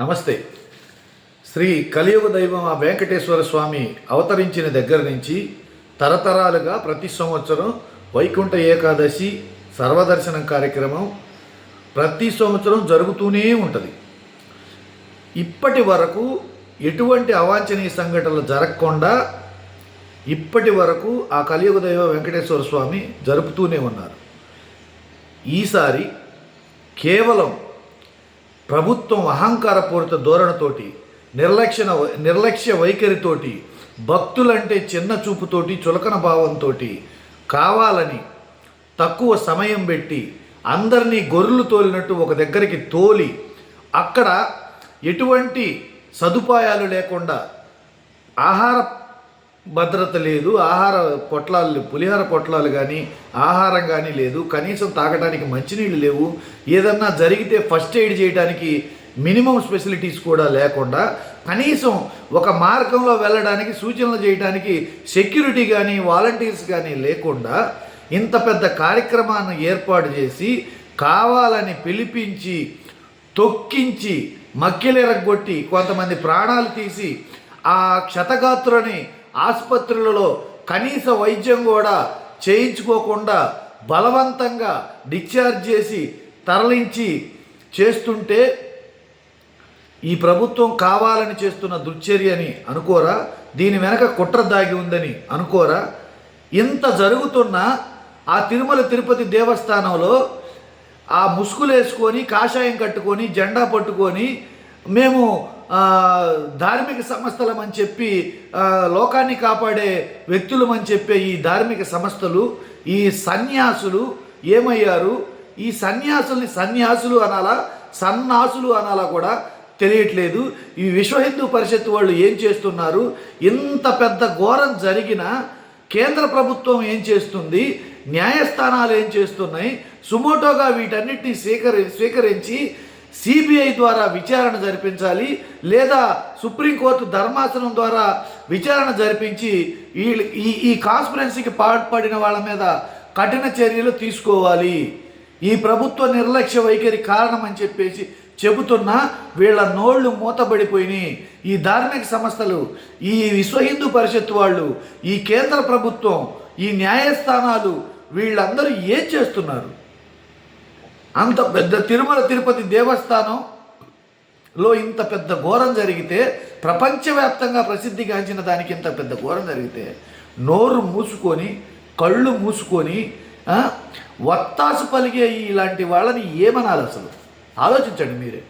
నమస్తే. శ్రీ కలియుగ దైవం ఆ వెంకటేశ్వర స్వామి అవతరించిన దగ్గర నుంచి తరతరాలుగా ప్రతి సంవత్సరం వైకుంఠ ఏకాదశి సర్వదర్శనం కార్యక్రమం ప్రతి సంవత్సరం జరుగుతూనే ఉంటుంది. ఇప్పటి వరకు ఎటువంటి అవాంఛనీయ సంఘటనలు జరగకుండా ఇప్పటి వరకు ఆ కలియుగ దైవ వెంకటేశ్వర స్వామి జరుపుతూనే ఉన్నారు. ఈసారి కేవలం ప్రభుత్వం అహంకారపూరిత ధోరణితోటి నిర్లక్ష్య వైఖరితోటి భక్తులంటే చిన్న చూపుతోటి చులకన భావంతో కావాలని తక్కువ సమయం పెట్టి అందరినీ గొర్రెలు తోలినట్టు ఒక దగ్గరికి తోలి అక్కడ ఎటువంటి సదుపాయాలు లేకుండా ఆహార భద్రత లేదు, ఆహార పొట్లాలు పులిహార పొట్లాలు కానీ ఆహారం కానీ లేదు, కనీసం తాగడానికి మంచినీళ్ళు లేవు, ఏదన్నా జరిగితే ఫస్ట్ ఎయిడ్ చేయడానికి మినిమం ఫెసిలిటీస్ కూడా లేకుండా కనీసం ఒక మార్గంలో వెళ్ళడానికి సూచనలు చేయడానికి సెక్యూరిటీ కానీ వాలంటీర్స్ కానీ లేకుండా ఇంత పెద్ద కార్యక్రమాన్ని ఏర్పాటు చేసి కావాలని పిలిపించి తొక్కించి మక్కెలెరగొట్టి కొంతమంది ప్రాణాలు తీసి ఆ క్షతగాత్రుని ఆసుపత్రులలో కనీస వైద్యం కూడా చేయించుకోకుండా బలవంతంగా డిశ్చార్జ్ చేసి తరలించి చేస్తుంటే ఈ ప్రభుత్వం కావాలని చేస్తున్న దుశ్చర్యని అనుకోరా? దీని వెనక కుట్ర దాగి ఉందని అనుకోరా? ఇంత జరుగుతున్నా ఆ తిరుమల తిరుపతి దేవస్థానంలో ఆ ముసుగులు వేసుకొని కాషాయం కట్టుకొని జెండా పట్టుకొని మేము ధార్మిక సంస్థలమని చెప్పి లోకాన్ని కాపాడే వ్యక్తులమని చెప్పే ఈ ధార్మిక సంస్థలు ఈ సన్యాసులు ఏమయ్యారు? ఈ సన్యాసుల్ని సన్యాసులు అనాలా సన్నాసులు అనాలా కూడా తెలియట్లేదు. ఈ విశ్వ హిందూ పరిషత్ వాళ్ళు ఏం చేస్తున్నారు? ఇంత పెద్ద ఘోరం జరిగినా కేంద్ర ప్రభుత్వం ఏం చేస్తుంది? న్యాయస్థానాలు ఏం చేస్తున్నాయి? సుమోటోగా వీటన్నిటిని స్వీకరించి సిబిఐ ద్వారా విచారణ జరిపించాలి, లేదా సుప్రీంకోర్టు ధర్మాసనం ద్వారా విచారణ జరిపించి ఈ కాన్స్పిరెన్సీకి పాల్పడిన వాళ్ళ మీద కఠిన చర్యలు తీసుకోవాలి. ఈ ప్రభుత్వ నిర్లక్ష్య వైఖరి కారణం అని చెప్పేసి చెబుతున్నా వీళ్ళ నోళ్లు మూతబడిపోయినాయి. ఈ ధార్మిక సంస్థలు, ఈ విశ్వ హిందూ పరిషత్ వాళ్ళు, ఈ కేంద్ర ప్రభుత్వం, ఈ న్యాయస్థానాలు వీళ్ళందరూ ఏం చేస్తున్నారు? అంత పెద్ద తిరుమల తిరుపతి దేవస్థానంలో ఇంత పెద్ద ఘోరం జరిగితే, ప్రపంచవ్యాప్తంగా ప్రసిద్ధిగాంచిన దానికి ఇంత పెద్ద ఘోరం జరిగితే నోరు మూసుకొని కళ్ళు మూసుకొని వత్తాసు పలిగే ఇలాంటి వాళ్ళని ఏమనాలి? అసలు ఆలోచించండి మీరే.